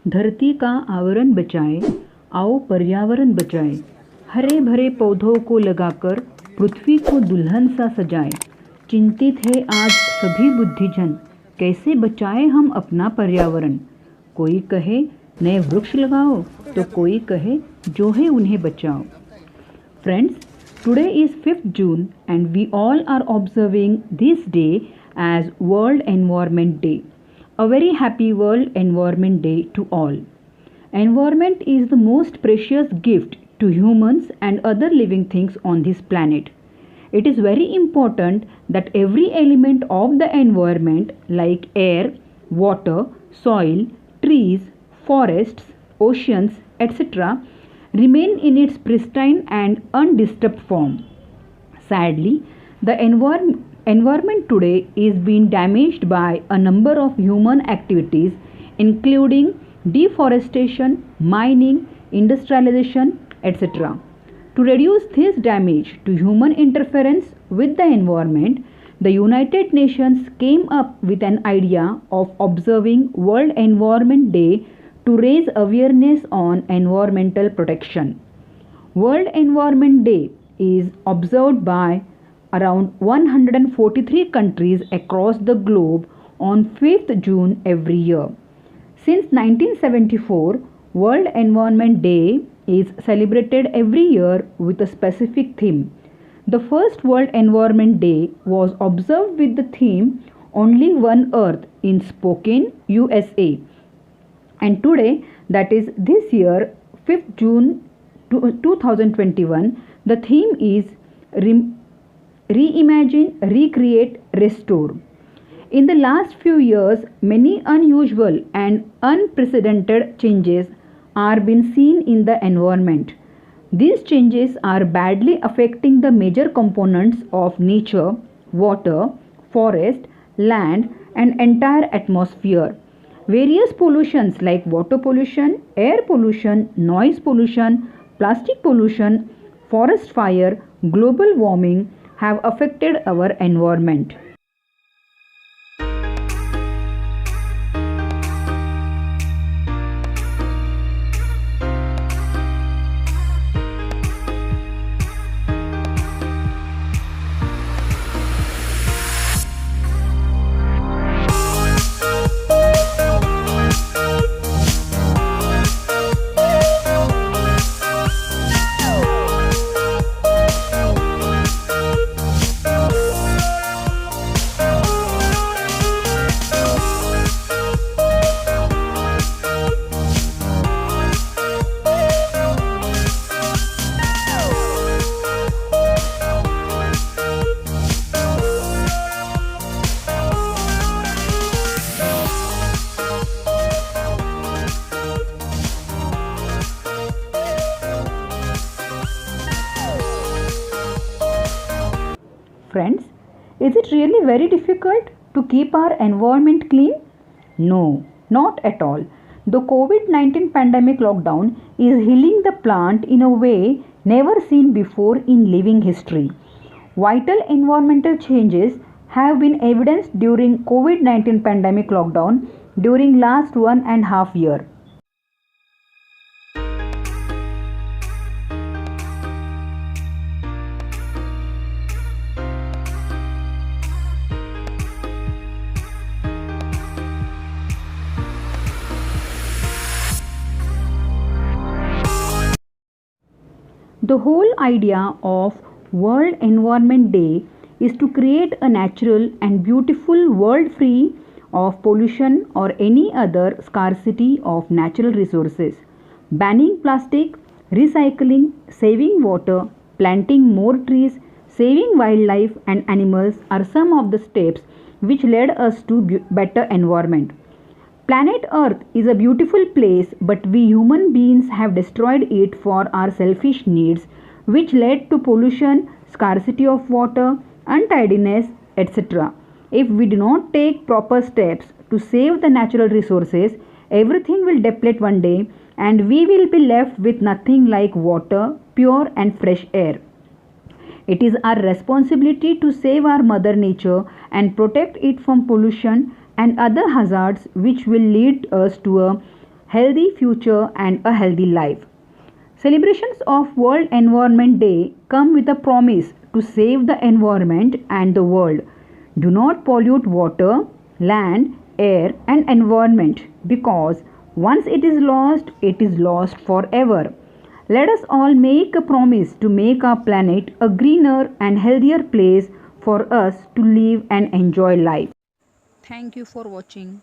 धरती का आवरण बचाएं, आओ पर्यावरण बचाएं। हरे भरे पौधों को लगाकर पृथ्वी को दुल्हन सा सजाएं। चिंतित है आज सभी बुद्धिजन, कैसे बचाएं हम अपना पर्यावरण। कोई कहे नए वृक्ष लगाओ, तो कोई कहे जो है उन्हें बचाओ। Friends, today is 5th June and we all are observing this day as World Environment Day. A very happy World Environment Day to all. Environment is the most precious gift to humans and other living things on this planet. It is very important that every element of the environment like air, water, soil, trees, forests, oceans, etc. remain in its pristine and undisturbed form. Sadly, the environment today is being damaged by a number of human activities including deforestation, mining, industrialization, etc. To reduce this damage to human interference with the environment, the United Nations came up with an idea of observing World Environment Day to raise awareness on environmental protection. World Environment Day is observed by around 143 countries across the globe on 5th June every year. Since 1974, World Environment Day is celebrated every year with a specific theme. The first World Environment Day was observed with the theme Only One Earth in Spokane, USA. And today, that is this year, 5th June 2021, the theme is Reimagine, Recreate, Restore. In the last few years, many unusual and unprecedented changes are being seen in the environment. These changes are badly affecting the major components of nature, water, forest, land, and entire atmosphere. Various pollutions like water pollution, air pollution, noise pollution, plastic pollution, forest fire, global warming have affected our environment. Friends, is it really very difficult to keep our environment clean? No, not at all. The COVID 19 pandemic lockdown is healing the plant in a way never seen before in living history. Vital environmental changes have been evidenced during COVID 19 pandemic lockdown during last 1.5 years. The whole idea of World Environment Day is to create a natural and beautiful world free of pollution or any other scarcity of natural resources. Banning plastic, recycling, saving water, planting more trees, saving wildlife and animals are some of the steps which led us to better environment. Planet Earth is a beautiful place, but we human beings have destroyed it for our selfish needs, which led to pollution, scarcity of water, untidiness, etc. If we do not take proper steps to save the natural resources, everything will deplete one day and we will be left with nothing like water, pure and fresh air. It is our responsibility to save our mother nature and protect it from pollution and other hazards which will lead us to a healthy future and a healthy life. Celebrations of World Environment Day come with a promise to save the environment and the world. Do not pollute water, land, air, and environment because once it is lost forever. Let us all make a promise to make our planet a greener and healthier place for us to live and enjoy life. Thank you for watching.